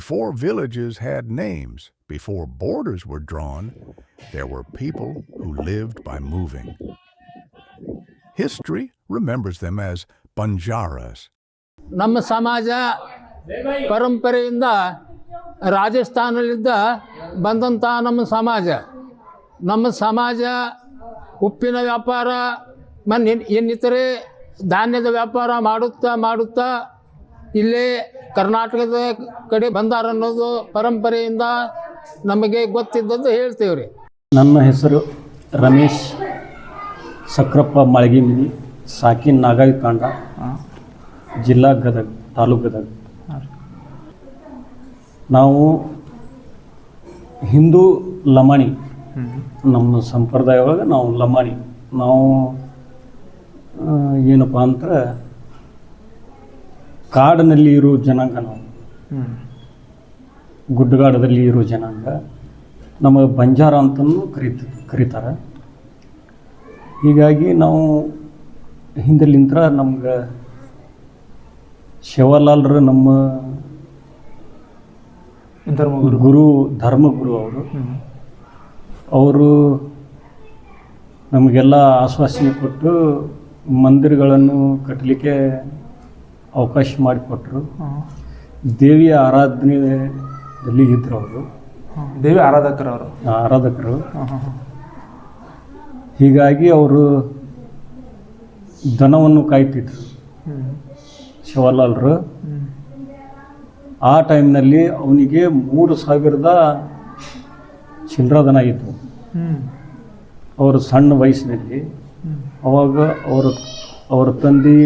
Before villages had names, before borders were drawn, there were people who lived by moving. History remembers them as Banjaras. ನಮ್ಮ ಸಮಾಜ ಪರಂಪರೆಯಿಂದ ರಾಜಸ್ಥಾನದಿಂದ ಬಂದಂಥ ನಮ್ಮ ಸಮಾಜ ಉಪ್ಪಿನ ವ್ಯಾಪಾರ ಇನ್ನಿತರೆ ಧಾನ್ಯದ ವ್ಯಾಪಾರ ಮಾಡುತ್ತಾ ಇಲ್ಲೇ ಕರ್ನಾಟಕದ ಕಡೆ ಬಂದಾರ ಅನ್ನೋದು ಪರಂಪರೆಯಿಂದ ನಮಗೆ ಗೊತ್ತಿದ್ದದ್ದು ಹೇಳ್ತೇವೆ ರೀ. ನನ್ನ ಹೆಸರು ರಮೇಶ್ ಸಕ್ರಪ್ಪ ಮಾಳ್ಗಿಮಿನಿ, ಸಾಕಿನ್ ನಾಗಾವಿ ತಾಂಡ, ಜಿಲ್ಲಾ ಗದಗ, ತಾಲೂಕು ಗದಗ. ನಾವು ಹಿಂದೂ ಲಮಾಣಿ, ನಮ್ಮ ಸಂಪ್ರದಾಯ ಒಳಗೆ ನಾವು ಲಮಾಣಿ. ನಾವು ಏನಪ್ಪ ಅಂದ್ರೆ ಕಾಡಿನಲ್ಲಿ ಇರೋ ಜನಾಂಗ, ನಾವು ಗುಡ್ಡಗಾಡದಲ್ಲಿ ಇರೋ ಜನಾಂಗ. ನಮಗೆ ಬಂಜಾರ ಅಂತಲೂ ಕರೀತಾರೆ. ಹೀಗಾಗಿ ನಾವು ಹಿಂದಲಿಂತ್ರ ನಮ್ಗೆ ಶಿವಲಾಲ್ರು ನಮ್ಮ ಧರ್ಮಗುರು ಅವರು ನಮಗೆಲ್ಲ ಆಶ್ವಾಸನೆ ಕೊಟ್ಟು ಮಂದಿರಗಳನ್ನು ಕಟ್ಟಲಿಕ್ಕೆ ಅವಕಾಶ ಮಾಡಿಕೊಟ್ರು. ದೇವಿಯ ಆರಾಧನೆಯಲ್ಲಿ ಇದ್ದರು ಅವರು, ದೇವಿ ಆರಾಧಕರು. ಹೀಗಾಗಿ ಅವರು ದನವನ್ನು ಕಾಯ್ತಿದ್ರು ಶಿವಲಾಲ್ರು. ಆ ಟೈಮ್ನಲ್ಲಿ ಅವನಿಗೆ 3,000 ಚಿಲ್ಲರ ದನ ಇದ್ದವು ಅವರು ಸಣ್ಣ ವಯಸ್ಸಿನಲ್ಲಿ. ಅವಾಗ ಅವರ ತಂದೆ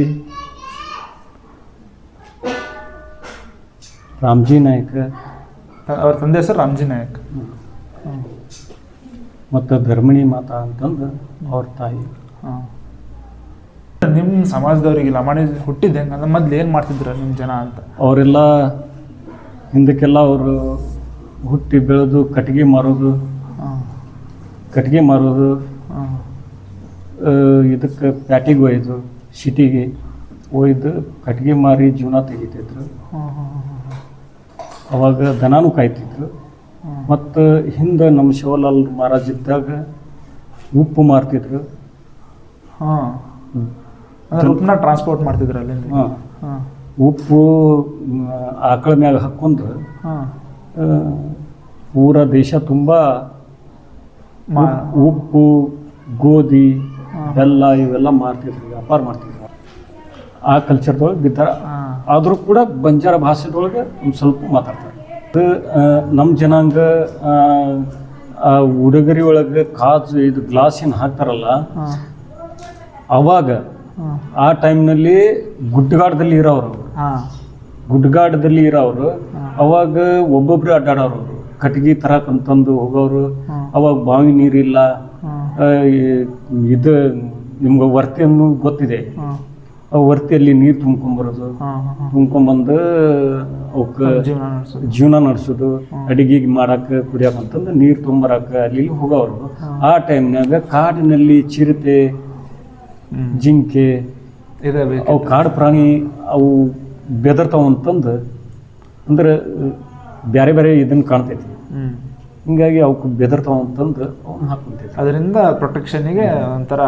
ರಾಮ್ಜಿ ನಾಯಕ್, ಅವ್ರ ತಂದೆ ಹೆಸರು ರಾಮ್ಜಿ ನಾಯಕ್, ಮತ್ತು ಧರ್ಮಿಣಿ ಮಾತಾ ಅಂತಂದು ಅವ್ರ ತಾಯಿ. ನಿಮ್ಮ ಸಮಾಜದವ್ರಿಗೆ ಲಮಾಣಿ ಹುಟ್ಟಿದ್ದೆ ಹೆಂಗಂದ್ರೆ ಮೊದ್ಲು ಏನು ಮಾಡ್ತಿದ್ರು ನಿಮ್ಮ ಜನ ಅಂತ? ಅವರೆಲ್ಲ ಹಿಂದಕ್ಕೆಲ್ಲ ಅವರು ಹುಟ್ಟಿ ಬೆಳೆದು ಕಟ್ಟಿಗೆ ಮಾರೋದು, ಇದಕ್ಕೆ ಪ್ಯಾಟಿಗೆ ಒಯ್ದು ಸಿಟಿಗೆ ಒಯ್ದು ಕಟ್ಟಿಗೆ ಮಾರಿ ಜೀವನ ತೆಗಿತಿದ್ರು. ಅವಾಗ ದನಾನು ಕಾಯ್ತಿದ್ರು. ಮತ್ತು ಹಿಂದೆ ನಮ್ಮ ಶಿವಲಾಲ್ ಮಹಾರಾಜ್ ಇದ್ದಾಗ ಉಪ್ಪು ಮಾರ್ತಿದ್ರು. ಉಪ್ಪನ್ನ ಟ್ರಾನ್ಸ್ಪೋರ್ಟ್ ಮಾಡ್ತಿದ್ರು ಅಲ್ಲಿ. ಉಪ್ಪು ಆಕಳ ಮ್ಯಾಗ ಹಾಕ್ಕೊಂಡು ಪೂರ ದೇಶ ತುಂಬ ಉಪ್ಪು, ಗೋಧಿ, ಬೆಲ್ಲ ಇವೆಲ್ಲ ಮಾರ್ತಿದ್ರು, ವ್ಯಾಪಾರ ಮಾಡ್ತಿದ್ರು. ಆ ಕಲ್ಚರ್ದೊಳಗೆ ಬಿದ್ದಾರ. ಆದರೂ ಕೂಡ ಬಂಜಾರ ಭಾಷೆದೊಳಗೆ ಒಂದು ಸ್ವಲ್ಪ ಮಾತಾಡ್ತಾರೆ. ನಮ್ಮ ಜನಾಂಗ ಉಡುಗೊರೆ ಒಳಗೆ ಇದು ಗ್ಲಾಸಿನ ಹಾಕ್ತಾರಲ್ಲ, ಅವಾಗ ಆ ಟೈಮ್ನಲ್ಲಿ ಗುಡ್ಡಗಾಡದಲ್ಲಿ ಇರೋರು ಅವಾಗ ಒಬ್ಬೊಬ್ರು ಅಡ್ಡಾಡೋರು, ಕಟ್ಟಿಗೆ ತರಕಂತಂದು ಹೋಗೋರು. ಅವಾಗ ಬಾವಿ ನೀರಿಲ್ಲ, ಇದು ನಿಮ್ಗೆ ವರ್ತಿಯನ್ನು ಗೊತ್ತಿದೆ, ಆ ವರ್ತಿಯಲ್ಲಿ ನೀರು ತುಂಬ್ಕೊಂಬಂದು ಅವಕ್ಕೆ ಜೀವನ ನಡೆಸೋದು, ಅಡಿಗೆ ಮಾಡಕ್ಕೆ ಕುಡಿಯೋಕಂತಂದು ನೀರು ತುಂಬರಕ್ಕೆ ಅಲ್ಲಿ ಹೋಗೋರು. ಆ ಟೈಮ್ನಾಗ ಕಾಡಿನಲ್ಲಿ ಚಿರತೆ, ಜಿಂಕೆ, ಅವು ಕಾಡು ಪ್ರಾಣಿ ಅವು ಬೆದರ್ತಾವ ಅಂತಂದು, ಅಂದ್ರೆ ಬೇರೆ ಇದನ್ನು ಕಾಣ್ತೈತಿ. ಹಿಂಗಾಗಿ ಅವಕ್ಕೆ ಬೆದರ್ತಾವ ಅಂತಂದು ಅವನ್ನ ಹಾಕೊಂತೈತಿ. ಅದರಿಂದ ಪ್ರೊಟೆಕ್ಷನ್ಗೆ ಒಂಥರ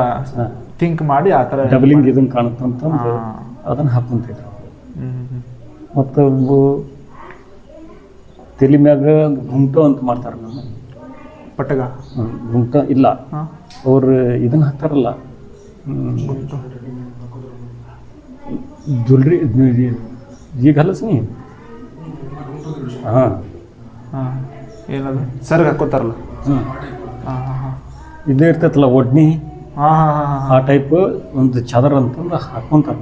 ಥಿಂಕ್ ಮಾಡಿ ಆ ಥರ ಡಬಲಿಂಗ್ ಇದನ್ನು ಕಾಣುತ್ತಂತಂದು ಅದನ್ನು ಹಾಕೊಂತೈತಿ. ಮತ್ತು ತಲೆ ಮ್ಯಾಗ ಗುಂಟು ಅಂತ ಮಾಡ್ತಾರೆ. ನಮ್ಮ ಪಟಗ ಗುಂಟ ಇಲ್ಲ, ಅವ್ರು ಇದನ್ನು ಹಾಕ್ತಾರಲ್ಲ, ಜ್ಯುಲ್ರಿ ಈಗ ಹಲಸ್ನಿ. ಏನದು ಸರ್ಗ್ ಹಾಕೋತಾರಲ್ಲ, ಇದೇ ಇರ್ತೈತಲ್ಲ ಒಡ್ನಿ, ಆ ಟೈಪ್ ಒಂದು ಚಾದರ್ ಅಂತಂದು ಹಾಕ್ಕೊಂತಾರ.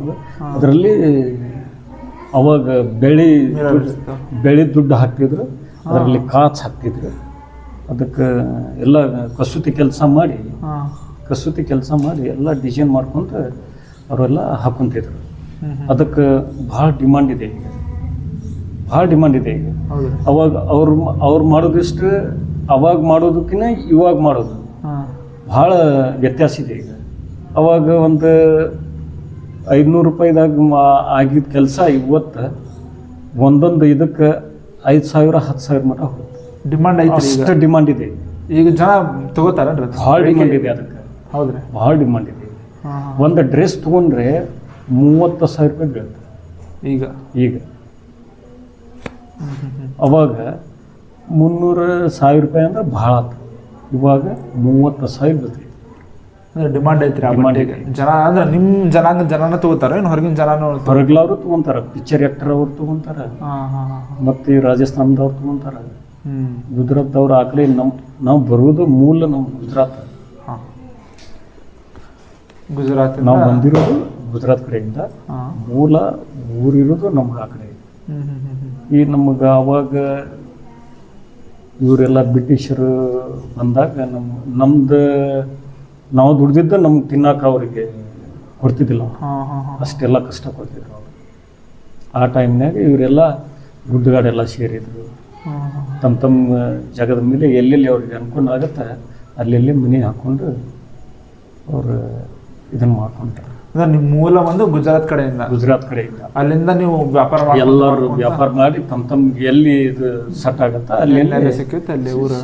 ಅದರಲ್ಲಿ ಅವಾಗ ಬೆಳೆ ದುಡ್ಡು ಹಾಕ್ತಿದ್ರು, ಅದರಲ್ಲಿ ಕಾಚ್ ಹಾಕ್ತಿದ್ರು. ಅದಕ್ಕೆ ಎಲ್ಲ ಕಸೂತಿ ಕೆಲಸ ಮಾಡಿ ಎಲ್ಲ ಡಿಸೈನ್ ಮಾಡ್ಕೊಂತ ಅವರೆಲ್ಲ ಹಾಕ್ಕೊಂತಿದ್ರು. ಅದಕ್ಕೆ ಭಾಳ ಡಿಮಾಂಡ್ ಇದೆ ಈಗ. ಅವಾಗ ಅವ್ರು ಮಾಡೋದಿಷ್ಟು ಅವಾಗ ಮಾಡೋದಕ್ಕಿಂತ ಇವಾಗ ಮಾಡೋದು ಭಾಳ ವ್ಯತ್ಯಾಸ ಇದೆ ಈಗ. ಅವಾಗ ಒಂದು 500 ರೂಪಾಯಿದಾಗ ಆಗಿದ್ದ ಕೆಲಸ ಇವತ್ತು ಒಂದೊಂದು ಇದಕ್ಕೆ 5,000 10,000 ಮಟ್ಟ ಹೋಗುತ್ತೆ. ಡಿಮಾಂಡ್ ಐತಿ ಅಷ್ಟು ಡಿಮಾಂಡ್ ಇದೆ. ಈಗ ಜನ ತಗೋತಾರ ಭಾಳ ಡಿಮಾಂಡ್ ಇದೆ ಅದಕ್ಕೆ. ಹೌದ್ರಿ, ಭಾಳ ಡಿಮಾಂಡ್ ಇದೆ. ಒಂದು ಡ್ರೆಸ್ ತೊಗೊಂಡ್ರೆ 30,000 ರೂಪಾಯಿ ಬೀಳುತ್ತೆ ಈಗ. ಅವಾಗ 300,000 ರೂಪಾಯಿ ಅಂದ್ರೆ ಭಾಳ ಆಯ್ತು. ಇವಾಗ 30,000 ಬೀಳ್ತೈತಿ. ಡಿಮಾಂಡ್ ಐತ್ರಿ ಆ ಬಟ್ಟೆಗೆ. ಜನ ಅಂದ್ರೆ ನಿಮ್ಮ ಜನನ ತಗೋತಾರ ಏನು ಹೊರಗಿನ ಜನನೂ? ಹೊರಗ್ಲವ್ರು ತೊಗೊಂತಾರ, ಪಿಕ್ಚರ್ ಆ್ಯಕ್ಟರ್ ಅವ್ರು ತೊಗೊಂತಾರ, ಮತ್ತು ಈ ರಾಜಸ್ಥಾನದವ್ರು ತೊಗೊಂತಾರ, ಗುಜರಾತ್ದವ್ರು. ಆ ಕಡೆ ನಾವು ಬರೋದು ಮೂಲ ನಮ್ಮ ಗುಜರಾತ್. ಗುಜರಾತ್ ನಾವು ಬಂದಿರೋದು ಗುಜರಾತ್ ಕಡೆಯಿಂದ. ಮೂಲ ಊರಿರೋದು ನಮ್ಗೆ ಆ ಕಡೆ. ಈ ನಮಗೆ ಅವಾಗ ಇವರೆಲ್ಲ ಬ್ರಿಟಿಷರು ಬಂದಾಗ ನಮ್ದು ನಾವು ದುಡ್ದಿದ್ದು ನಮ್ಗೆ ತಿನ್ನಕ್ಕೆ ಅವರಿಗೆ ಕೊಡ್ತಿದ್ದಿಲ್ಲ. ಅಷ್ಟೆಲ್ಲ ಕಷ್ಟ ಕೊಡ್ತಿದ್ರು ಅವರು. ಆ ಟೈಮ್ನಾಗ ಇವರೆಲ್ಲ ಗುಡ್ಡಗಾಡೆಲ್ಲ ಸೇರಿದ್ರು. ತಮ್ಮ ಜಾಗದ ಮೇಲೆ ಎಲ್ಲೆಲ್ಲಿ ಅವ್ರಿಗೆ ಅನುಕೂಲ ಆಗುತ್ತೆ ಅಲ್ಲೆಲ್ಲಿ ಮನೆ ಹಾಕ್ಕೊಂಡು ಅವರು ಇದನ್ನು ಮಾಡ್ಕೊಂತಾರೆ. ಅಂದ್ರೆ ನಿಮ್ಮ ಮೂಲ ಒಂದು ಗುಜರಾತ್ ಕಡೆಯಿಂದ ಅಲ್ಲಿಂದ ನೀವು ವ್ಯಾಪಾರ ಎಲ್ಲರೂ ವ್ಯಾಪಾರ ಮಾಡಿ ತಮ್ಗೆ ಎಲ್ಲಿ ಇದು ಸೆಟ್ ಆಗುತ್ತಾ ಅಲ್ಲಿ ಸಿಕ್ಕುತ್ತೆ ಅಲ್ಲಿ ಊರು.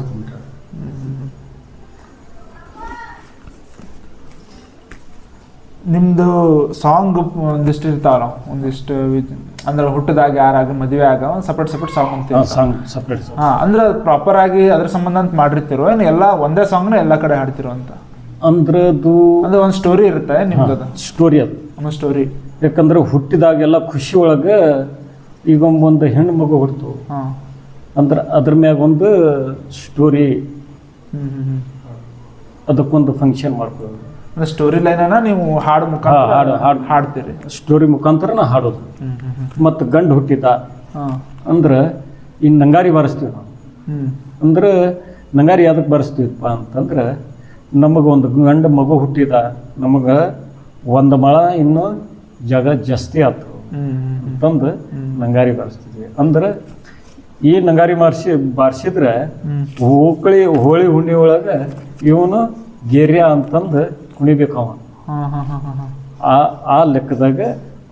ನಿಮ್ದು ಸಾಂಗ್ ಒಂದಿಷ್ಟು ಇರ್ತಾವಲ್ಲ, ಒಂದಿಷ್ಟು ಅಂದ್ರೆ ಹುಟ್ಟದಾಗ ಯಾರಾಗ ಮದುವೆ ಆಗ ಒಂದು ಸಪ್ರೇಟ್ ಸಾಂಗ್ ಅಂತ ಸಪ್ರೇಟ್. ಅಂದ್ರೆ ಪ್ರಾಪರ್ ಆಗಿ ಅದ್ರ ಸಂಬಂಧ ಅಂತ ಮಾಡಿರ್ತಿರೋ ಏನು ಎಲ್ಲ ಒಂದೇ ಸಾಂಗ್ನ ಎಲ್ಲ ಕಡೆ ಹಾಡ್ತಿರೋ ಅಂತ? ಅಂದ್ರೆ ಒಂದು ಸ್ಟೋರಿ ಇರುತ್ತೆ ನಿಮ್ದು? ಸ್ಟೋರಿ ಅದು ಒಂದು ಸ್ಟೋರಿ. ಯಾಕಂದ್ರೆ ಹುಟ್ಟಿದಾಗೆಲ್ಲ ಖುಷಿ ಒಳಗೆ ಈಗ ಒಂದು ಹೆಣ್ಣು ಮಗು ಹುಡ್ತು ಅಂದ್ರೆ ಅದ್ರ ಮ್ಯಾಗ ಒಂದು ಸ್ಟೋರಿ, ಅದಕ್ಕೊಂದು ಫಂಕ್ಷನ್ ಮಾಡ್ಕೊಳ್ಳೋದು. ಸ್ಟೋರಿ ಲೈನನ್ನ ನೀವು ಹಾಡು ಮುಖಾಂತರ ಹಾಡ್ತೀರಿ? ಸ್ಟೋರಿ ಮುಖಾಂತರ ಹಾಡೋದು. ಮತ್ತು ಗಂಡು ಹುಟ್ಟಿದ ಅಂದ್ರೆ ಈ ನಂಗಾರಿ ಬಾರಿಸ್ತೀವಿ ನಾವು. ಅಂದ್ರೆ ನಂಗಾರಿ ಯಾವ್ದಕ್ಕೆ ಬಾರಿಸ್ತೀವಪ್ಪ ಅಂತಂದ್ರೆ ನಮಗೊಂದು ಗಂಡು ಮಗು ಹುಟ್ಟಿದ, ನಮಗೆ ಒಂದು ಮಳ ಇನ್ನೂ ಜಾಗ ಜಾಸ್ತಿ ಆಯ್ತು ಅಂತಂದು ನಂಗಾರಿ ಬಾರಿಸ್ತಿದ್ವಿ. ಅಂದ್ರೆ ಈ ನಂಗಾರಿ ಬಾರಿಸಿದ್ರೆ ಹೋಳಿ ಹುಣ್ಣಿ ಒಳಗೆ ಇವನು ಗೆರ್ಯ ಅಂತಂದು ಕುಣಿಬೇಕು ಅವ. ಆ ಲೆಕ್ಕದಾಗ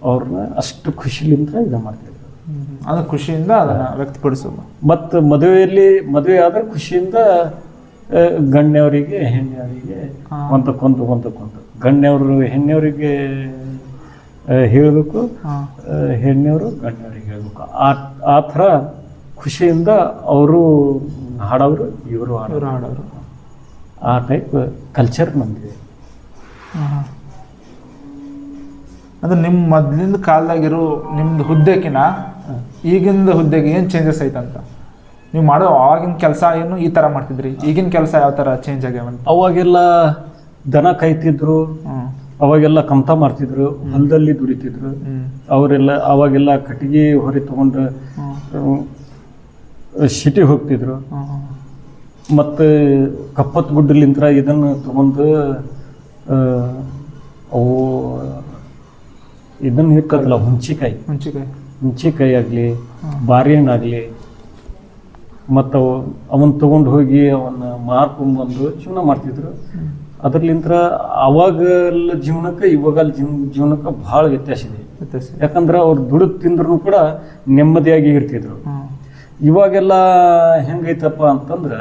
ಅವ್ರನ್ನ ಅಷ್ಟು ಖುಷಿಲಿಂದ ಇದು ಮಾಡ್ತಿದ್ರು. ಅದು ಖುಷಿಯಿಂದ ಅದನ್ನ ವ್ಯಕ್ತಪಡಿಸೋದು. ಮತ್ತು ಮದುವೆ ಆದ್ರೆ ಖುಷಿಯಿಂದ ಗಣ್ಯವರಿಗೆ ಹೆಣ್ಣವರಿಗೆ ಒಂದಕ್ಕೊಂದು ಗಣ್ಯವರು ಹೆಣ್ಣವರಿಗೆ ಹೇಳಬೇಕು, ಹೆಣ್ಣವರು ಗಣ್ಯವ್ರಿಗೆ ಹೇಳಬೇಕು. ಆ ಥರ ಖುಷಿಯಿಂದ ಅವರು ಹಾಡೋರು, ಇವರು ಹಾಡೋರು. ಆ ಟೈಪ್ ಕಲ್ಚರ್ ನಮ್ಮದಿದೆ. ಅಂದ್ರೆ ನಿಮ್ಮ ಮೊದಲಿಂದ ಕಾಲದಾಗಿರೋ ನಿಮ್ದು ಹುದ್ದೆಕಿನ ಈಗಿಂದ ಹುದ್ದೆಗೆ ಏನು ಚೇಂಜಸ್ ಐತಂತ? ನೀವು ಮಾಡೋ ಆವಾಗಿನ ಕೆಲಸ ಏನು ಈ ಥರ ಮಾಡ್ತಿದ್ರಿ, ಈಗಿನ ಕೆಲಸ ಯಾವ ಥರ ಚೇಂಜ್ ಆಗ್ಯಾವಂತ? ಅವಾಗೆಲ್ಲ ದನ ಕಾಯ್ತಿದ್ರು, ಅವಾಗೆಲ್ಲ ಕಮ್ತಾ ಮಾಡ್ತಿದ್ರು, ಹೊಲದಲ್ಲಿ ದುಡಿತಿದ್ರು. ಅವರೆಲ್ಲ ಅವಾಗೆಲ್ಲ ಕಟ್ಟಿಗೆ ಹೊರೆ ತಗೊಂಡು ಸಿಟಿ ಹೋಗ್ತಿದ್ರು. ಮತ್ತು ಕಪ್ಪತ್ತು ಗುಡ್ಡಲಿಂತ್ರ ಇದನ್ನು ತಗೊಂಡು ಅವು ಇದನ್ನು ಇರ್ತದಲ್ಲ ಹುಂಚಿಕಾಯಿ ಆಗಲಿ ಬಾರಿಹಣ್ಣಾಗಲಿ, ಮತ್ತು ಅವನ್ನ ತೊಗೊಂಡು ಹೋಗಿ ಅವನ್ನ ಮಾರ್ಕೊಂಡ್ಬಂದು ಜೀವನ ಮಾಡ್ತಿದ್ರು. ಅದ್ರಲಿಂತ್ರ ಅವಾಗೆಲ್ಲ ಜೀವನಕ್ಕೆ ಇವಾಗಲ್ಲ ಜೀವನಕ್ಕೆ ಭಾಳ ವ್ಯತ್ಯಾಸ ಇದೆ. ಯಾಕಂದ್ರೆ ಅವ್ರು ದುಡಿದು ತಿಂದ್ರೂ ಕೂಡ ನೆಮ್ಮದಿಯಾಗಿ ಇರ್ತಿದ್ರು. ಇವಾಗೆಲ್ಲ ಹೆಂಗೈತಪ್ಪ ಅಂತಂದ್ರೆ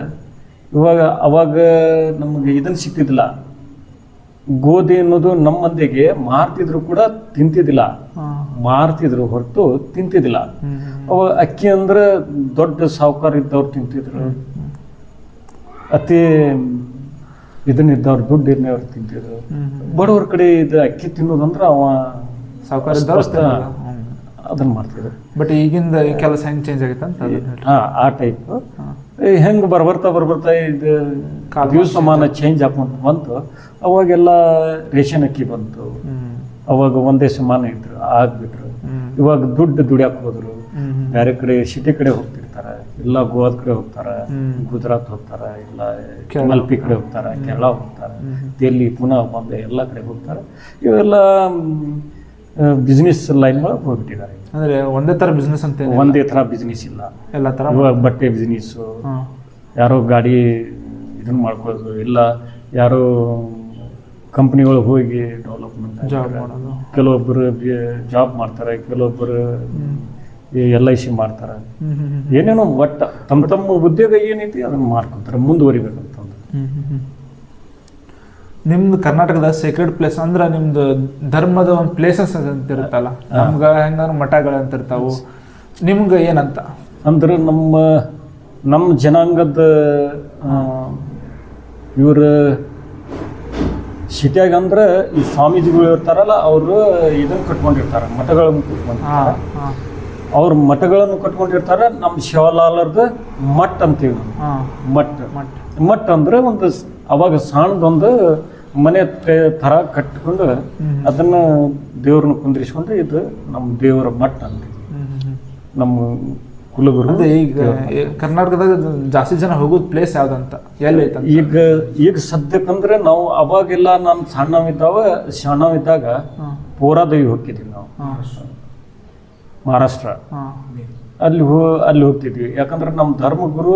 ಅವಾಗ ನಮಗೆ ಇದನ್ನು ಸಿಗ್ತಿದ್ದಿಲ್ಲ. ಗೋಧಿ ಅನ್ನೋದು ನಮ್ಮ ಮಂದಿಗೆ ಮಾರ್ತಿದ್ರು ಕೂಡ ತಿಂತಿದ್ದಿಲ್ಲ, ಮಾರ್ತಿದ್ರು ಹೊರತು ತಿಂತಿದ್ದಿಲ್ಲ. ಅವಾಗ ಅಕ್ಕಿ ಅಂದ್ರೆ ದೊಡ್ಡ ಸಾಹುಕಾರ ಇದ್ದವ್ರು ತಿಂತಿದ್ರು, ಅತಿ ಇದನ್ನಿದ್ದವ್ರು ದುಡ್ಡು ಇರ್ನವ್ರು ತಿಂತಿದ್ರು. ಬಡವ್ರ ಕಡೆ ಇದು ಅಕ್ಕಿ ತಿನ್ನೋದಂದ್ರೆ ಅವ ಸಾಹುಕಾರ ಅದನ್ನ ಮಾಡ್ತಿದ್ರು. ಬಟ್ ಈಗಿಂದ ಕೆಲಸ ಹೆಂಗೆ ಚೇಂಜ್ ಆಗೈತೆ ಅಂತ? ಆ ಟೈಪ್ ಹೆಂಗೆ ಬರ್ಬರ್ತಾ ಇದು ಸಮಾನ ಚೇಂಜ್ ಹಾಕೊಂತ ಬಂತು. ಅವಾಗೆಲ್ಲ ರೇಷನ್ ಅಕ್ಕಿ ಬಂತು. ಅವಾಗ ಒಂದೇ ಸಮಾನ ಇದ್ರು, ಆಗ್ಬಿಟ್ರು. ಇವಾಗ ದುಡ್ಯಾಕೆ ಹೋದ್ರು, ಬೇರೆ ಕಡೆ ಸಿಟಿ ಕಡೆ ಹೋಗ್ತಿರ್ತಾರೆ, ಇಲ್ಲ ಗೋವಾದ ಕಡೆ ಹೋಗ್ತಾರೆ, ಗುಜರಾತ್ ಹೋಗ್ತಾರೆ, ಇಲ್ಲ ಮಲ್ಪಿ ಕಡೆ ಹೋಗ್ತಾರೆ, ಕೇರಳ ಹೋಗ್ತಾರೆ, ದಿಲ್ಲಿ, ಪುನಃ, ಬಾಂಬೆ ಎಲ್ಲ ಕಡೆ ಹೋಗ್ತಾರೆ. ಇವೆಲ್ಲ ಬಿಸ್ನೆಸ್ ಲೈನ್ ಒಳಗೆ ಹೋಗ್ಬಿಟ್ಟಿದ್ದಾರೆ. ಅಂದರೆ ಒಂದೇ ಥರ ಬಿಸ್ನೆಸ್ ಅಂತ ಒಂದೇ ಥರ ಬಿಸ್ನೆಸ್ ಇಲ್ಲ, ಎಲ್ಲ ಥರ. ಇವಾಗ ಬಟ್ಟೆ ಬಿಸ್ನೆಸ್ಸು, ಯಾರೋ ಗಾಡಿ ಇದನ್ನು ಮಾಡ್ಕೊಳ್ಳೋದು, ಇಲ್ಲ ಯಾರೋ ಕಂಪ್ನಿಗಳು ಹೋಗಿ ಡೆವಲಪ್ಮೆಂಟ್ ಜಾಬ್ ಮಾಡೋದು. ಕೆಲವೊಬ್ಬರು ಜಾಬ್ ಮಾಡ್ತಾರೆ, ಕೆಲವೊಬ್ಬರು LIC ಮಾಡ್ತಾರೆ, ಏನೇನೋ ಒಟ್ಟ ತಮ್ಮ ಉದ್ಯೋಗ ಏನೈತಿ ಅದನ್ನು ಮಾಡ್ಕೊತಾರೆ, ಮುಂದುವರಿಬೇಕಂತಂದು. ನಿಮ್ದು ಕರ್ನಾಟಕದ ಸೇಕ್ರೆಡ್ ಪ್ಲೇಸ್ ಅಂದ್ರೆ ನಿಮ್ದು ಧರ್ಮದ ಒಂದು ಪ್ಲೇಸಸ್ ಅಂತ ಇರುತ್ತಲ್ಲ, ನಮ್ಗೆ ಹೆಂಗ ಮಠಗಳು ಅಂತ ಇರ್ತಾವು, ನಿಮ್ಗೆ ಏನಂತ ಅಂದ್ರೆ ನಮ್ಮ ಜನಾಂಗದ ಇವ್ರ ಸಿಟಿಯಾಗ ಅಂದ್ರೆ ಈ ಸ್ವಾಮೀಜಿಗಳು ಇರ್ತಾರಲ್ಲ, ಅವರು ಇದನ್ನು ಕಟ್ಕೊಂಡಿರ್ತಾರೆ, ಮಠಗಳನ್ನು ಕಟ್ಕೊಂಡಿರ್ತಾರೆ. ಅವ್ರ ಮಠಗಳನ್ನು ಕಟ್ಕೊಂಡಿರ್ತಾರೆ. ನಮ್ಮ ಶಿವಲಾಲರ್ದು ಮಠ ಅಂತೀವಿ ನಾವು. ಮಠ ಅಂದ್ರೆ ಒಂದು ಅವಾಗ ಸಣ್ಣದೊಂದು ಮನೆ ಥರ ಕಟ್ಕೊಂಡು ಅದನ್ನು ದೇವ್ರನ್ನ ಕುಂದ್ರಿಸ್ಕೊಂಡು ಇದು ನಮ್ಮ ದೇವರ ಮಠ ಅಂತ. ನಮ್ಮ ಕುಲಗುರು. ಈಗ ಕರ್ನಾಟಕದಾಗ ಜಾಸ್ತಿ ಜನ ಹೋಗೋದು ಪ್ಲೇಸ್ ಯಾವ್ದಂತ ಎಲ್ಲೈತ? ಈಗ ಸದ್ಯಕ್ಕಂದ್ರೆ ನಾವು ಅವಾಗೆಲ್ಲ ನಾನು ಸಣ್ಣವಿದ್ದಾಗ ಪೋರಾದೇವಿ ಹೋಗ್ತಿದ್ವಿ ನಾವು, ಮಹಾರಾಷ್ಟ್ರ. ಅಲ್ಲಿ ಹೋಗ್ತಿದ್ವಿ. ಯಾಕಂದ್ರೆ ನಮ್ಮ ಧರ್ಮಗುರು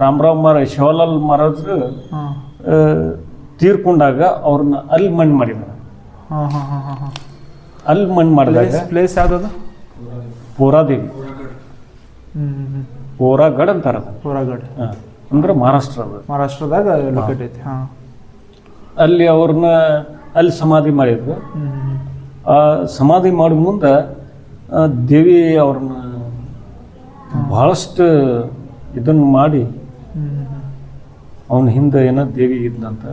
ರಾಮರಾವ್ ಮಹಾರಾಜ್, ಶಿವಲಾಲ್ ಮಹಾರಾಜರು ತೀರ್ಕೊಂಡಾಗ ಅವ್ರನ್ನ ಅಲ್ಲಿ ಮಣ್ಣು ಮಾಡಿದ್ದಾರೆ. ಅಲ್ಲಿ ಮಣ್ಣು ಮಾಡಿದಾಗ ಪ್ಲೇಸ್ ಯಾವ್ದು? ಪೋರಾದೇವಿ, ಪೋರಾಗಢ ಅಂತಾರ. ಪೋರಾಗಢ ಅಂದ್ರೆ ಮಹಾರಾಷ್ಟ್ರದಾಗ ಲೊಕೇಟ್ ಐತಿ. ಅಲ್ಲಿ ಅವ್ರನ್ನ ಅಲ್ಲಿ ಸಮಾಧಿ ಮಾಡಿದ್ರು. ಆ ಸಮಾಧಿ ಮಾಡಿದ ಮುಂದೆ ದೇವಿ ಅವ್ರನ್ನ ಬಹಳಷ್ಟು ಇದನ್ನು ಮಾಡಿ, ಅವನ ಹಿಂದೆ ಏನೋ ದೇವಿ ಇದ್ದಂತ,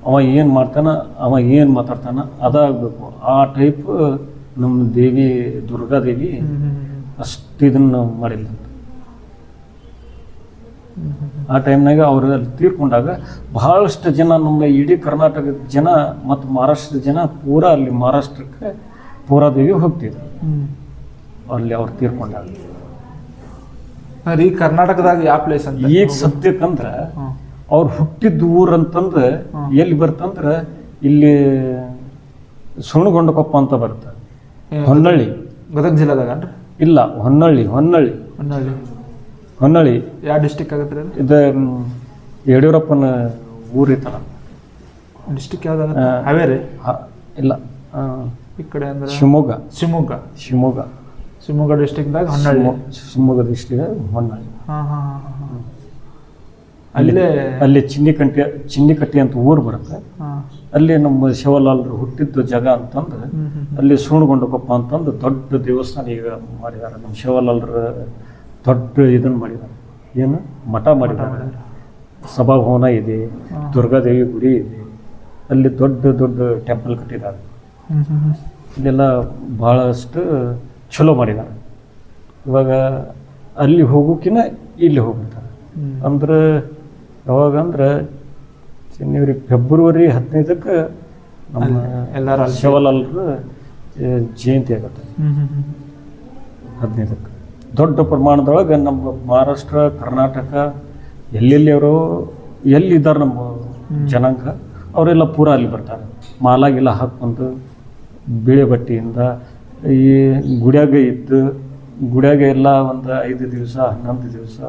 ಅವ ಏನು ಮಾಡ್ತಾನ, ಅವ ಏನು ಮಾತಾಡ್ತಾನ ಅದಾಗಬೇಕು. ಆ ಟೈಪ್ ನಮ್ಮ ದೇವಿ ದುರ್ಗಾದೇವಿ ಅಷ್ಟು ಇದನ್ನು ಮಾಡಿಲ್ಲ. ಆ ಟೈಮ್ನಾಗ ಅವರು ಅಲ್ಲಿ ತೀರ್ಕೊಂಡಾಗ ಬಹಳಷ್ಟು ಜನ, ನಮ್ಮ ಇಡೀ ಕರ್ನಾಟಕದ ಜನ ಮತ್ತು ಮಹಾರಾಷ್ಟ್ರದ ಜನ ಪೂರಾ ಅಲ್ಲಿ ಮಹಾರಾಷ್ಟ್ರಕ್ಕೆ ಪೋರಾದೇವಿ ಹೋಗ್ತಿದ್ರು ಅಲ್ಲಿ ಅವ್ರು ತೀರ್ಕೊಂಡಾಗ. ಈ ಕರ್ನಾಟಕದಾಗ ಯಾವ ಪ್ಲೇಸ್ ಅಂತ ಈಗ ಸದ್ಯಕ್ಕಂದ್ರೆ ಅವ್ರು ಹುಟ್ಟಿದ ಊರು ಅಂತಂದ್ರೆ ಎಲ್ಲಿ ಬರ್ತಂದ್ರೆ ಇಲ್ಲಿ ಸುಣಗೊಂಡಕೊಪ್ಪ ಅಂತ ಬರುತ್ತೆ. ಹೊನ್ನಳ್ಳಿ, ಗದಗ ಜಿಲ್ಲೆದಾಗ ಇಲ್ಲ, ಹೊನ್ನಳ್ಳಿ ಯಾವ ಡಿಸ್ಟಿಕ್ ಆಗುತ್ತೆ? ಇದು ಯಡಿಯೂರಪ್ಪನ ಊರಿತ್ತಲ್ಲ. ಡಿಸ್ಟಿಕ್ ಯಾವ್ದಾಗುತ್ತೆ? ಹಾವೇರಿ? ಇಲ್ಲ, ಈ ಕಡೆ ಅಂದ್ರೆ ಶಿವಮೊಗ್ಗ ಡಿಸ್ಟಿಕ್ದಾಗ ಹೊನ್ನಳ್ಳಿ. ಶಿವಮೊಗ್ಗ ಡಿಸ್ಟಿಕ್ ಹೊನ್ನಳ್ಳಿ. ಅಲ್ಲಿ ಚಿನ್ನಿಕಟ್ಟಿ ಅಂತ ಊರು ಬರುತ್ತೆ. ಅಲ್ಲಿ ನಮ್ಮ ಶಿವಲಾಲರು ಹುಟ್ಟಿದ್ದು ಜಾಗ ಅಂತಂದ್ರೆ ಅಲ್ಲಿ ಸುಣಗೊಂಡಕೊಪ್ಪ ಅಂತಂದು ದೊಡ್ಡ ದೇವಸ್ಥಾನ ಈಗ ಮಾಡಿದ್ದಾರೆ. ನಮ್ಮ ಶಿವಲಾಲರ ದೊಡ್ಡ ಇದನ್ನು ಮಾಡಿದ್ದಾರೆ, ಏನು ಮಠ ಮಾಡಿದ್ದಾರೆ. ಸಭಾಭವನ ಇದೆ, ದುರ್ಗಾದೇವಿ ಗುಡಿ ಇದೆ, ಅಲ್ಲಿ ದೊಡ್ಡ ದೊಡ್ಡ ಟೆಂಪಲ್ ಕಟ್ಟಿದ್ದಾರೆ. ಇಲ್ಲೆಲ್ಲ ಭಾಳಷ್ಟು ಚಲೋ ಮಾಡಿದ್ದಾರೆ. ಇವಾಗ ಅಲ್ಲಿ ಹೋಗೋಕ್ಕಿಂತ ಇಲ್ಲಿ ಹೋಗ್ಬಿಡ್ತಾರೆ. ಅಂದ್ರೆ ಯಾವಾಗಂದ್ರೆ ಫೆಬ್ರವರಿ 15ಕ್ಕೆ ನಮ್ಮ ಎಲ್ಲರೂ ಶಿವಲಾಲರ ಜಯಂತಿ ಆಗುತ್ತೆ. 15ಕ್ಕೆ ದೊಡ್ಡ ಪ್ರಮಾಣದೊಳಗೆ ನಮ್ಮ ಮಹಾರಾಷ್ಟ್ರ, ಕರ್ನಾಟಕ ಎಲ್ಲೆಲ್ಲಿಯವರು ಎಲ್ಲಿದ್ದಾರೆ ನಮ್ಮ ಜನಾಂಗ ಅವರೆಲ್ಲ ಪೂರ ಅಲ್ಲಿ ಬರ್ತಾರೆ. ಮಾಲಾಗೆಲ್ಲ ಹಾಕ್ಕೊಂಡು ಬಿಳಿ ಬಟ್ಟೆಯಿಂದ ಈ ಗುಡಿಯಾಗ ಎಲ್ಲ ಒಂದು 5 ದಿವಸ, 11 ದಿವಸ,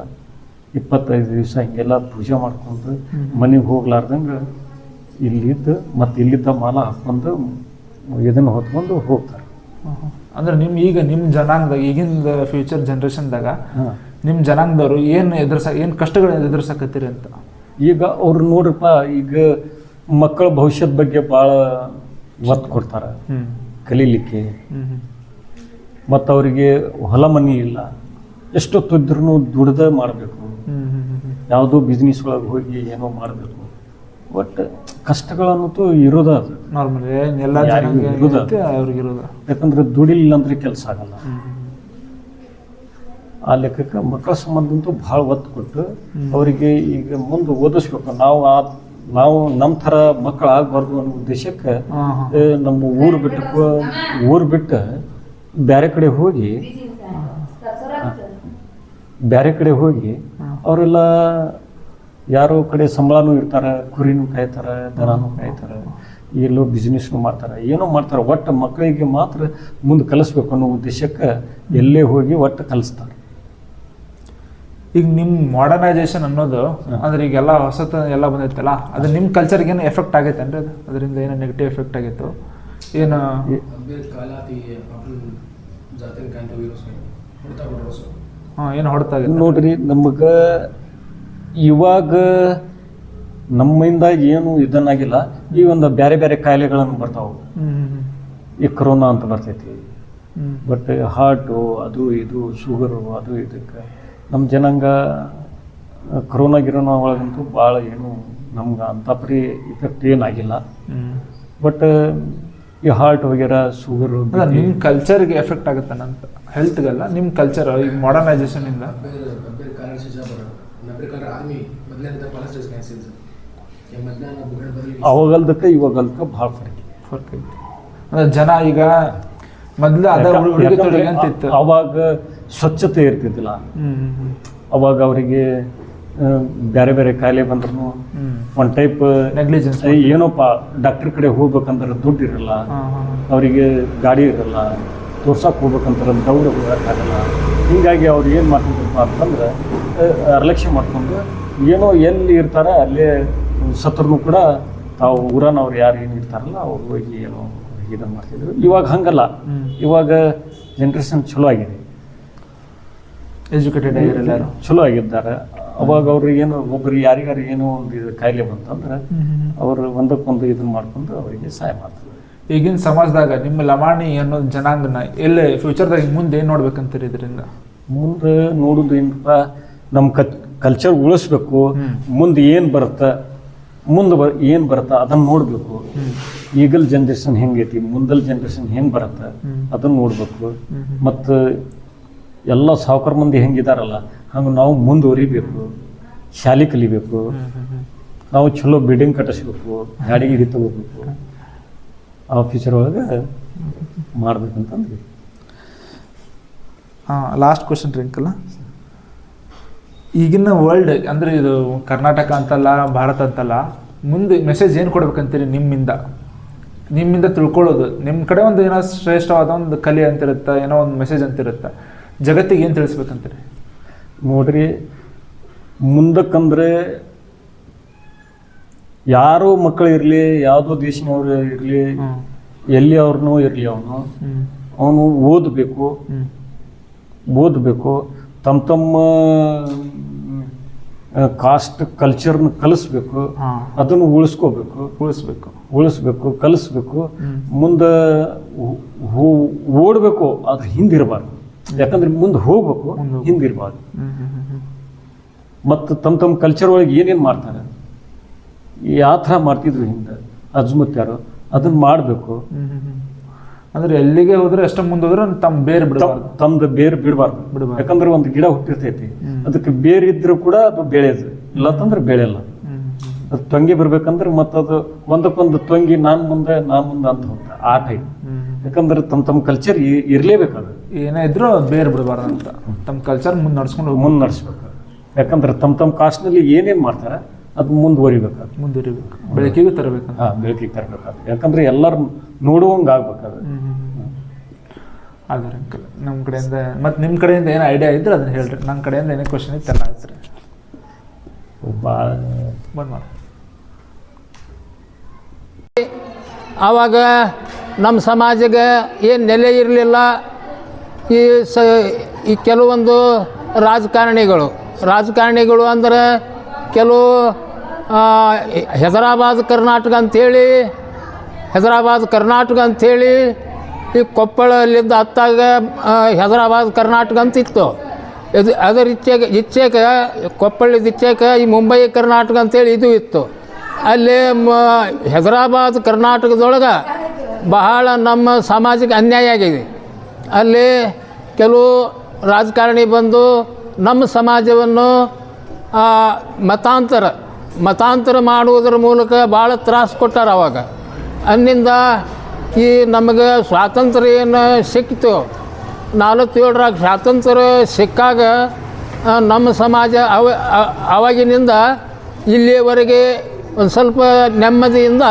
25 ದಿವಸ ಹಿಂಗೆಲ್ಲ ಪೂಜೆ ಮಾಡ್ಕೊಂಡು ಮನೆಗೆ ಹೋಗ್ಲಾರ್ದಂಗೆ ಇಲ್ಲಿದ್ದು ಮತ್ತು ಇಲ್ಲಿದ್ದ ಮಾಲ ಹಾಕ್ಕೊಂಡು ಇದನ್ನು ಹೊತ್ಕೊಂಡು ಹೋಗ್ತಾರೆ. ಅಂದ್ರೆ ನಿಮ್ಮ ಜನಾಂಗದಾಗ ಈಗಿನ ಫ್ಯೂಚರ್ ಜನ್ರೇಷನ್ದಾಗ ನಿಮ್ಮ ಜನಾಂಗದವರು ಏನು ಕಷ್ಟಗಳನ್ನ ಎದುರಿಸಕತ್ತೀರಿ ಅಂತ? ಈಗ ಅವ್ರು ನೋಡ್ರಪ್ಪ, ಈಗ ಮಕ್ಕಳ ಭವಿಷ್ಯದ ಬಗ್ಗೆ ಭಾಳ ಒತ್ತು ಕೊಡ್ತಾರೆ ಕಲೀಲಿಕ್ಕೆ. ಮತ್ತು ಅವರಿಗೆ ಹೊಲ ಮನೆ ಇಲ್ಲ, ಎಷ್ಟೊತ್ತಿದ್ರೂ ದುಡ್ದು ಮಾಡಬೇಕು, ಯಾವುದೋ ಬಿಸ್ನೆಸ್ ಒಳಗೆ ಹೋಗಿ ಏನೋ ಮಾಡಬೇಕು. ಬಟ್ ಕಷ್ಟಗಳನ್ನಂತೂ ಇರೋದ ಅದು ನಾರ್ಮಲ್ ಎಲ್ಲ ಅವ್ರಿಗಿರೋದು. ಯಾಕಂದ್ರೆ ದುಡಿಲಿಲ್ಲ ಅಂದ್ರೆ ಕೆಲಸ ಆಗಲ್ಲ. ಆ ಲೆಕ್ಕಕ್ಕೆ ಮಕ್ಕಳ ಸಂಬಂಧಂತೂ ಭಾಳ ಒತ್ತು ಕೊಟ್ಟು ಅವರಿಗೆ ಈಗ ಮುಂದೆ ಓದಿಸ್ಬೇಕು. ನಾವು ನಮ್ಮ ಥರ ಮಕ್ಕಳು ಆಗಬಾರ್ದು ಅನ್ನೋ ಉದ್ದೇಶಕ್ಕೆ ನಮ್ಮ ಊರು ಬಿಟ್ಟು ಬೇರೆ ಕಡೆ ಹೋಗಿ ಅವರೆಲ್ಲ ಯಾರೋ ಕಡೆ ಸಂಬಳನೂ ಇರ್ತಾರೆ, ಕುರಿನೂ ಕಾಯ್ತಾರೆ, ದನನೂ ಕಾಯ್ತಾರೆ, ಎಲ್ಲೋ ಬಿಸ್ನೆಸ್ನು ಮಾಡ್ತಾರೆ, ಏನೋ ಮಾಡ್ತಾರೆ. ಒಟ್ಟು ಮಕ್ಕಳಿಗೆ ಮಾತ್ರ ಮುಂದೆ ಕಲಿಸ್ಬೇಕು ಅನ್ನೋ ಉದ್ದೇಶಕ್ಕೆ ಎಲ್ಲೇ ಹೋಗಿ ಒಟ್ಟು ಕಲಿಸ್ತಾರೆ. ಈಗ ನಿಮ್ಮ ಮಾಡರ್ನೈಸೇಷನ್ ಅನ್ನೋದು ಅಂದ್ರೆ ಈಗೆಲ್ಲ ಹೊಸತ ಎಲ್ಲ ಬಂದೈತಲ್ಲ, ಅದು ನಿಮ್ಮ ಕಲ್ಚರ್ಗೆ ಏನು ಎಫೆಕ್ಟ್ ಆಗೈತೆ ಅಂದ್ರೆ ಅದರಿಂದ ಏನೋ ನೆಗೆಟಿವ್ ಎಫೆಕ್ಟ್ ಆಗಿತ್ತು ಏನು? ಹಾಂ ಏನು ಹೊಡ್ತಾ ನೋಡ್ರಿ ನಮಗೆ ಇವಾಗ ನಮ್ಮಿಂದ ಏನು ಇದನ್ನಾಗಿಲ್ಲ ಈ ಒಂದು ಬೇರೆ ಬೇರೆ ಕಾಯಿಲೆಗಳನ್ನು ಬರ್ತಾವೆ. ಈ ಕೊರೋನಾ ಅಂತ ಬರ್ತೈತಿ, ಬಟ್ ಹಾರ್ಟು ಅದು ಇದು ಶುಗರು ಅದು ಇದಕ್ಕೆ ನಮ್ಮ ಜನಾಂಗ ಕೊರೋನಾ ಗಿರೋನಾ ಒಳಗಂತೂ ಭಾಳ ಏನು ನಮ್ಗೆ ಅಂಥ ಪರಿ ಇಫೆಕ್ಟ್ ಏನಾಗಿಲ್ಲ. ಬಟ್ ಈ ಹಾರ್ಟ್ ವಗೇರ ಶುಗರು ನಿಮ್ಮ ಕಲ್ಚರ್ಗೆ ಎಫೆಕ್ಟ್ ಆಗುತ್ತೆ ಅಂತ ಹೆಲ್ತ್ಗೆಲ್ಲ ನಿಮ್ಮ ಕಲ್ಚರ್ ಈಗ ಮಾಡರ್ನೈಸೇಷನಿಂದ ಅವಾಗಲ್ದಕ್ಕೆ ಇವಾಗಲ್ದಕ್ಕೆ ಭಾಳ ಫರ್ಕ್ ಐತಿ. ಅಂದ್ರೆ ಜನ ಈಗ ಮೊದಲು ಅದ ಉಡುಗೆ ತೊಡುಗೆ ಅಂತ ಇತ್ತು, ಅವಾಗ ಸ್ವಚ್ಛತೆ ಇರ್ತಿದ್ದಿಲ್ಲ. ಅವಾಗ ಅವರಿಗೆ ಬೇರೆ ಬೇರೆ ಕಾಯಿಲೆ ಬಂದ್ರು ಒಂದು ಟೈಪ್ ನೆಗ್ಲಿಜೆನ್ಸ್, ಏನೋಪ್ಪ ಡಾಕ್ಟರ್ ಕಡೆ ಹೋಗ್ಬೇಕಂದ್ರೆ ದುಡ್ಡು ಇರಲ್ಲ, ಅವರಿಗೆ ಗಾಡಿ ಇರಲ್ಲ, ತೋರ್ಸಕ್ಕೆ ಹೋಗ್ಬೇಕಂತಾರೆ ದೌಡ ಹೋಗೋಕ್ಕಾಗಲ್ಲ. ಹೀಗಾಗಿ ಅವ್ರು ಏನು ಮಾಡ್ತಿದ್ರಪ್ಪ ಅಂತಂದ್ರೆ ಅಲಕ್ಷ್ಯ ಮಾಡ್ಕೊಂಡು ಏನೋ ಎಲ್ಲಿ ಇರ್ತಾರೆ ಅಲ್ಲೇ ಸತ್ರನು ಕೂಡ ತಾವು ಊರನವ್ರು ಯಾರು ಏನು ಇರ್ತಾರಲ್ಲ ಅವ್ರು ಹೋಗಿ ಏನೋ ಇದನ್ನು ಮಾಡ್ತಿದ್ರು. ಇವಾಗ ಹಂಗಲ್ಲ, ಇವಾಗ ಜನ್ರೇಷನ್ ಚಲೋ ಆಗಿದೆ, ಎಜುಕೇಟೆಡ್ ಎಲ್ಲರೂ ಚಲೋ ಆಗಿದ್ದಾರೆ. ಅವಾಗ ಅವ್ರಿಗೆ ಏನು ಒಬ್ಬರು ಯಾರಿಗಾರು ಏನೋ ಒಂದು ಇದು ಕಾಯಿಲೆ ಬಂತಂದ್ರೆ ಅವರು ಒಂದಕ್ಕೊಂದು ಇದನ್ನು ಮಾಡ್ಕೊಂಡು ಅವರಿಗೆ ಸಹಾಯ ಮಾಡ್ತಾರೆ. ಈಗಿನ ಸಮಾಜದಾಗ ನಿಮ್ಮ ಲಮಾಣಿ ಅನ್ನೋ ಜನಾಂಗನ ಎಲ್ಲೇ ಫ್ಯೂಚರ್ದಾಗ ಮುಂದೆ ಏನು ನೋಡ್ಬೇಕಂತೀರಿ? ಇದರಿಂದ ಮುಂದೆ ನೋಡೋದು ಏನಪ್ಪ, ನಮ್ಮ ಕಲ್ಚರ್ ಉಳಿಸ್ಬೇಕು. ಮುಂದೆ ಏನು ಬರುತ್ತೆ, ಏನು ಬರುತ್ತೆ ಅದನ್ನು ನೋಡಬೇಕು. ಈಗಲ ಜನ್ರೇಷನ್ ಹೆಂಗೈತಿ, ಮುಂದಲ್ ಜನ್ರೇಷನ್ ಹೆಂಗೆ ಬರುತ್ತೆ ಅದನ್ನು ನೋಡಬೇಕು. ಮತ್ತು ಎಲ್ಲ ಸಾವುಕಾರ ಮಂದಿ ಹೆಂಗಿದಾರಲ್ಲ ಹಂಗೆ ನಾವು ಮುಂದುವರಿಬೇಕು, ಶಾಲೆ ಕಲಿಬೇಕು, ನಾವು ಚಲೋ ಬಿಲ್ಡಿಂಗ್ ಕಟ್ಟಿಸ್ಬೇಕು, ಗಾಡಿ ಗಿಡಿ ತಗೋಬೇಕು, ಆ ಫ್ಯೂಚರ್ ಒಳಗೆ ಮಾಡ್ಬೇಕಂತಂದ್ವಿ. ಹಾಂ, ಲಾಸ್ಟ್ ಕ್ವಶನ್ ರೀ ಅಂಕಲ್. ಈಗಿನ ವರ್ಲ್ಡ್ ಅಂದರೆ ಇದು ಕರ್ನಾಟಕ ಅಂತಲ್ಲ, ಭಾರತ ಅಂತಲ್ಲ, ಮುಂದೆ ಮೆಸೇಜ್ ಏನು ಕೊಡ್ಬೇಕಂತೀರಿ? ನಿಮ್ಮಿಂದ ತಿಳ್ಕೊಳ್ಳೋದು, ನಿಮ್ಮ ಕಡೆ ಒಂದು ಏನೋ ಶ್ರೇಷ್ಠವಾದ ಒಂದು ಕಲೆ ಅಂತಿರುತ್ತೆ, ಏನೋ ಒಂದು ಮೆಸೇಜ್ ಅಂತಿರುತ್ತೆ, ಜಗತ್ತಿಗೆ ಏನು ತಿಳಿಸ್ಬೇಕಂತೀರಿ? ನೋಡ್ರಿ, ಮುಂದಕ್ಕಂದ್ರೆ ಯಾರೋ ಮಕ್ಕಳು ಇರಲಿ, ಯಾವುದೋ ದೇಶನವ್ರು ಇರಲಿ, ಎಲ್ಲಿ ಅವ್ರನ್ನೂ ಇರಲಿ, ಅವನು ಓದಬೇಕು, ತಮ್ಮ ಕಾಸ್ಟ್ ಕಲ್ಚರ್ನ ಕಲಿಸ್ಬೇಕು, ಅದನ್ನು ಉಳಿಸ್ಬೇಕು, ಕಲಿಸ್ಬೇಕು. ಮುಂದೆ ಓಡಬೇಕು, ಅದು ಹಿಂದಿರಬಾರ್ದು. ಯಾಕಂದ್ರೆ ಮುಂದೆ ಹೋಗ್ಬೇಕು, ಹಿಂದಿರಬಾರ್ದು. ಮತ್ತು ತಮ್ಮ ಕಲ್ಚರ್ ಒಳಗೆ ಏನೇನು ಮಾಡ್ತಾರೆ, ಯಾವ ಥರ ಮಾಡ್ತಿದ್ರು ಹಿಂದೆ ಅಜ್ಮತ್ಯಾರು, ಅದನ್ನ ಮಾಡಬೇಕು. ಅಂದ್ರೆ ಎಲ್ಲಿಗೆ ಹೋದ್ರೆ ಅಷ್ಟ ಮುಂದೆ ಹೋದ್ರೆ ತಮ್ದು ಬೇರೆ ಬಿಡಬಾರ್ದು. ಯಾಕಂದ್ರೆ ಒಂದು ಗಿಡ ಹುಟ್ಟಿರ್ತೈತಿ, ಅದಕ್ಕೆ ಬೇರೆ ಇದ್ರೂ ಕೂಡ ಅದು ಬೆಳೆಯೋದು, ಇಲ್ಲ ಅಂತಂದ್ರೆ ಬೆಳೆಯಲ್ಲ. ಅದು ತೊಂಗಿ ಬರ್ಬೇಕಂದ್ರೆ ಮತ್ತದು ಒಂದಕ್ಕೊಂದು ತೊಂಗಿ ನಾನ್ ಮುಂದೆ ಅಂತ ಹೋಗ್ತಾ ಆ ಟೈಪ್. ಯಾಕಂದ್ರೆ ತಮ್ಮ ಕಲ್ಚರ್ ಇರ್ಲೇಬೇಕಾದ, ಏನೇ ಇದ್ರು ಬೇರೆ ಬಿಡಬಾರ್ದು ಅಂತ ತಮ್ಮ ಕಲ್ಚರ್ ಮುಂದೆ ನಡ್ಸ್ಬೇಕು. ಯಾಕಂದ್ರೆ ತಮ್ಮ ಕಾಸ್ಟ್ನಲ್ಲಿ ಏನೇನು ಮಾಡ್ತಾರೆ ಅದು ಮುಂದುವರಿಬೇಕು, ಬೆಳಕಿಗೆ ತರಬೇಕು. ಬೆಳಕಿಗೆ ತರಬೇಕಾದ, ಯಾಕಂದ್ರೆ ಎಲ್ಲರೂ ನೋಡುವಂಗೆ ಆಗ್ಬೇಕಾದ್ರೆ. ಅದ್ರ ಅಂಕಲ್, ನಮ್ಮ ಕಡೆಯಿಂದ ಮತ್ತು ನಿಮ್ಮ ಕಡೆಯಿಂದ ಏನೋ ಐಡಿಯಾ ಇದ್ರೆ ಅದನ್ನ ಹೇಳ್ರಿ. ನನ್ನ ಕಡೆಯಿಂದ ಏನೇ ಕ್ವಶನ್ ಇತ್ತು ಎಲ್ಲ ಆಯ್ತು. ಆವಾಗ ನಮ್ಮ ಸಮಾಜಕ್ಕೆ ಏನು ನೆಲೆ ಇರಲಿಲ್ಲ. ಈ ಕೆಲವೊಂದು ರಾಜಕಾರಣಿಗಳು ಅಂದರೆ ಕೆಲವು ಹೈದರಾಬಾದ್ ಕರ್ನಾಟಕ ಅಂಥೇಳಿ ಈ ಕೊಪ್ಪಳಲ್ಲಿದ್ದ ಹತ್ತಾಗ ಹೈದರಾಬಾದ್ ಕರ್ನಾಟಕ ಅಂತಿತ್ತು. ಅದರ ಇಚ್ಛೆಗೆ ಕೊಪ್ಪಳದ ಇಚ್ಛೆಗೆ ಈ ಮುಂಬೈ ಕರ್ನಾಟಕ ಅಂತೇಳಿ ಇದು ಇತ್ತು. ಅಲ್ಲಿ ಹೈದರಾಬಾದ್ ಕರ್ನಾಟಕದೊಳಗೆ ಬಹಳ ನಮ್ಮ ಸಮಾಜಕ್ಕೆ ಅನ್ಯಾಯ ಆಗಿದೆ. ಅಲ್ಲಿ ಕೆಲವು ರಾಜಕಾರಣಿ ಬಂದು ನಮ್ಮ ಸಮಾಜವನ್ನು ಮತಾಂತರ ಮಾಡುವುದರ ಮೂಲಕ ಭಾಳ ತ್ರಾಸು ಕೊಟ್ಟಾರ. ಅವಾಗ ಅನ್ನಿಂದ ಈ ನಮಗೆ ಸ್ವಾತಂತ್ರ್ಯ ಏನು ಸಿಕ್ತು 47ರಾಗ ಸ್ವಾತಂತ್ರ್ಯ ಸಿಕ್ಕಾಗ ನಮ್ಮ ಸಮಾಜ ಅವಾಗಿನಿಂದ ಇಲ್ಲಿಯವರೆಗೆ ಒಂದು ಸ್ವಲ್ಪ ನೆಮ್ಮದಿಯಿಂದ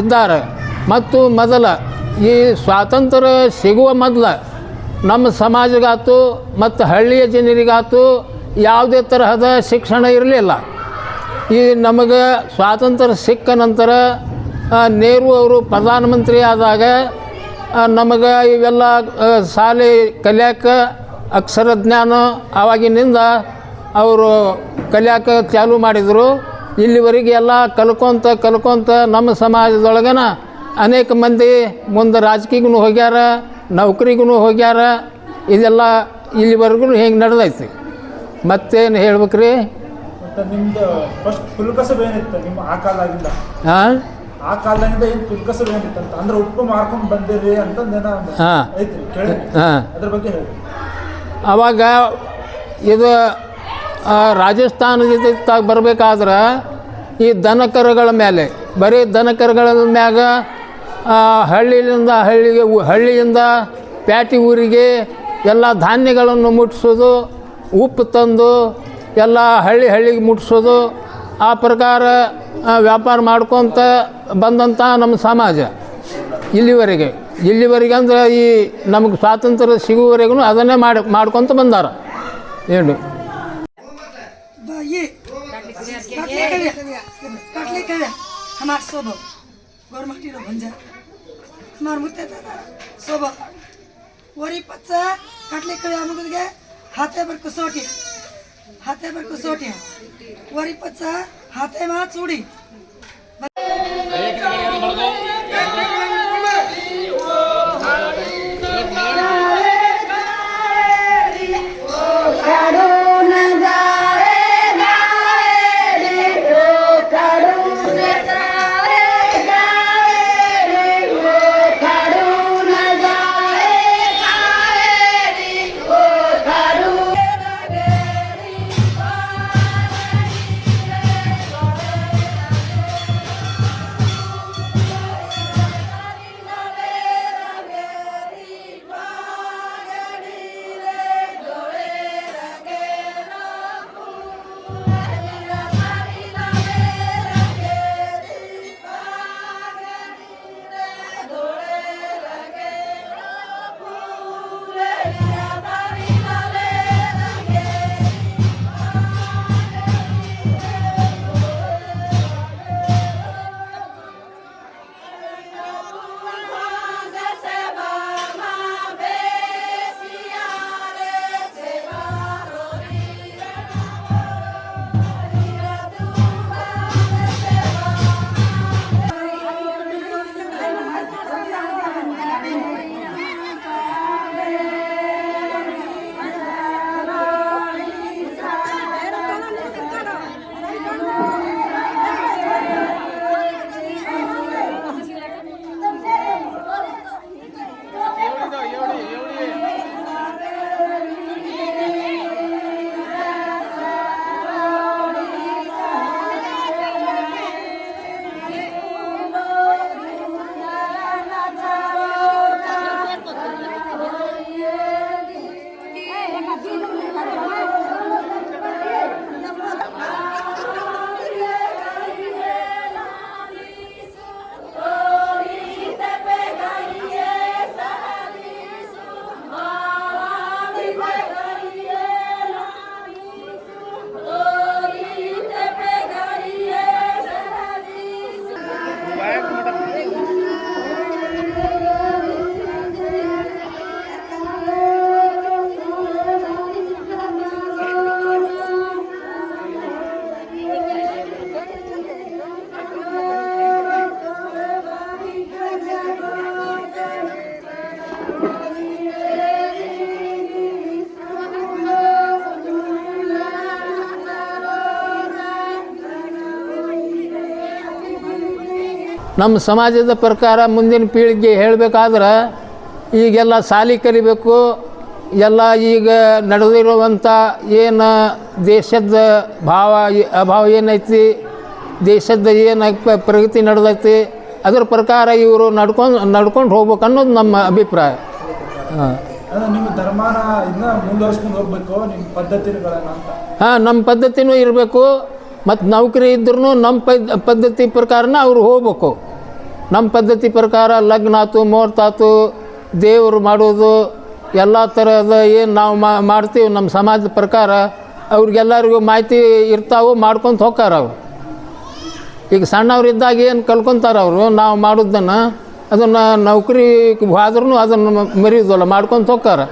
ಇದ್ದಾರೆ. ಮತ್ತು ಈ ಸ್ವಾತಂತ್ರ್ಯ ಸಿಗುವ ಮೊದಲು ನಮ್ಮ ಸಮಾಜಗಾತು ಮತ್ತು ಹಳ್ಳಿಯ ಜನರಿಗಾತು ಯಾವುದೇ ತರಹದ ಶಿಕ್ಷಣ ಇರಲಿಲ್ಲ. ಈ ನಮಗೆ ಸ್ವಾತಂತ್ರ್ಯ ಸಿಕ್ಕ ನಂತರ ನೆಹರು ಅವರು ಪ್ರಧಾನಮಂತ್ರಿ ಆದಾಗ ನಮಗೆ ಇವೆಲ್ಲ ಶಾಲೆ ಕಲಿಯೋಕ್ಕೆ ಅಕ್ಷರ ಜ್ಞಾನ ಆವಾಗಿನಿಂದ ಅವರು ಕಲಿಯಾಕ ಚಾಲು ಮಾಡಿದರು. ಇಲ್ಲಿವರೆಗೆ ಎಲ್ಲ ಕಲ್ಕೊಂತ ನಮ್ಮ ಸಮಾಜದೊಳಗನ ಅನೇಕ ಮಂದಿ ಮುಂದೆ ರಾಜಕೀಯಗೂ ಹೋಗ್ಯಾರ, ನೌಕರಿಗೂ ಹೋಗ್ಯಾರ. ಇದೆಲ್ಲ ಇಲ್ಲಿವರೆಗೂ ಹಿಂಗೆ ನಡೆದೈತಿ. ಮತ್ತೇನು ಹೇಳ್ಬೇಕ್ರಿ? ಮತ್ತು ನಿಮ್ದು ಫಸ್ಟ್ ಕುಲಕಸಬ್ ಏನಿತ್ತು ನಿಮ್ಮ ಆ ಕಾಲದಾಗಿಂದ? ಹಾಂ, ಆ ಕಾಲದಾಗಿಂದ ಏನು ಕುಲಕಸಬ್ ಏನಿತ್ತು ಅಂತ ಅಂದ್ರೆ ಉಪ್ಪು ಮಾರ್ಕೊಂಡು ಬಂದಿರಿ ಅಂತಂದೇನೋ ಐತ್ರಿ ಕೇಳಿ, ಅದ್ರ ಬಗ್ಗೆ ಹೇಳಿ. ಆವಾಗ ಇದು ರಾಜಸ್ಥಾನದಿಂದ ಬರಬೇಕಾದ್ರೆ ಈ ದನಕರುಗಳ ಮೇಲೆ, ಬರೀ ದನಕರುಗಳ ಮ್ಯಾಗ ಹಳ್ಳಿಯಿಂದ ಪ್ಯಾಟಿ ಊರಿಗೆ ಎಲ್ಲ ಧಾನ್ಯಗಳನ್ನು ಮುಟ್ಟಿಸೋದು, ಉಪ್ಪು ತಂದು ಎಲ್ಲ ಹಳ್ಳಿಗೆ ಮುಟ್ಟಿಸೋದು, ಆ ಪ್ರಕಾರ ವ್ಯಾಪಾರ ಮಾಡ್ಕೊತ ಬಂದಂಥ ನಮ್ಮ ಸಮಾಜ ಇಲ್ಲಿವರೆಗೆ ಅಂದ್ರೆ ಈ ನಮಗೆ ಸ್ವಾತಂತ್ರ್ಯ ಸಿಗುವವರೆಗೂ ಅದನ್ನೇ ಮಾಡ್ಕೊತ ಬಂದಾರ. ಏನು हमार सोबो गोरमाटी रो भंजा हमार मुते दादा सोबो वरी पच्चा काटले करे आमुगे हाथे पर कुसोटी वरी पच्चा हाथे मा चूड़ी ನಮ್ಮ ಸಮಾಜದ ಪ್ರಕಾರ ಮುಂದಿನ ಪೀಳಿಗೆ ಹೇಳಬೇಕಾದ್ರೆ ಈಗೆಲ್ಲ ಶಾಲೆ ಕಲಿಬೇಕು. ಎಲ್ಲ ಈಗ ನಡೆದಿರುವಂಥ ಏನು ದೇಶದ ಅಭಾವ ಏನೈತಿ, ದೇಶದ ಏನು ಪ್ರಗತಿ ನಡೆದೈತಿ, ಅದರ ಪ್ರಕಾರ ಇವರು ನಡ್ಕೊಂಡು ಹೋಗ್ಬೇಕು ಅನ್ನೋದು ನಮ್ಮ ಅಭಿಪ್ರಾಯ. ನಿಮ್ಮ ಧರ್ಮನ ಇನ್ನೂ ಮುಂದುವರಿಸ್ಕೊಂಡು ಹೋಗ್ಬೇಕು, ನಿಮ್ಮ ಪದ್ಧತಿಗಳನ್ನ ಅಂತ. ನಮ್ಮ ಪದ್ಧತಿನೂ ಇರಬೇಕು. ಮತ್ತು ನೌಕರಿ ಇದ್ರೂ ನಮ್ಮ ಪದ್ಧತಿ ಪ್ರಕಾರನ ಅವ್ರು ಹೋಗ್ಬೇಕು. ನಮ್ಮ ಪದ್ಧತಿ ಪ್ರಕಾರ ಲಗ್ನ ಆಯ್ತು, ಮುಹೂರ್ತ ಆಯ್ತು, ದೇವರು ಮಾಡೋದು ಎಲ್ಲ ಥರದ ಏನು ನಾವು ಮಾಡ್ತೀವಿ ನಮ್ಮ ಸಮಾಜದ ಪ್ರಕಾರ ಅವ್ರಿಗೆಲ್ಲರಿಗೂ ಮಾಹಿತಿ ಇರ್ತಾವೆ, ಮಾಡ್ಕೊತ ಹೋಗ್ತಾರ ಅವರು. ಈಗ ಸಣ್ಣವ್ರಿದ್ದಾಗ ಏನು ಕಲ್ಕೊತಾರೆ ಅವರು, ನಾವು ಮಾಡೋದನ್ನು ಅದನ್ನು ನೌಕರಿ ಹೋದ್ರೂ ಅದನ್ನು ಮರೆಯೋದಲ್ಲ, ಮಾಡ್ಕೊತ ಹೋಗ್ತಾರೆ.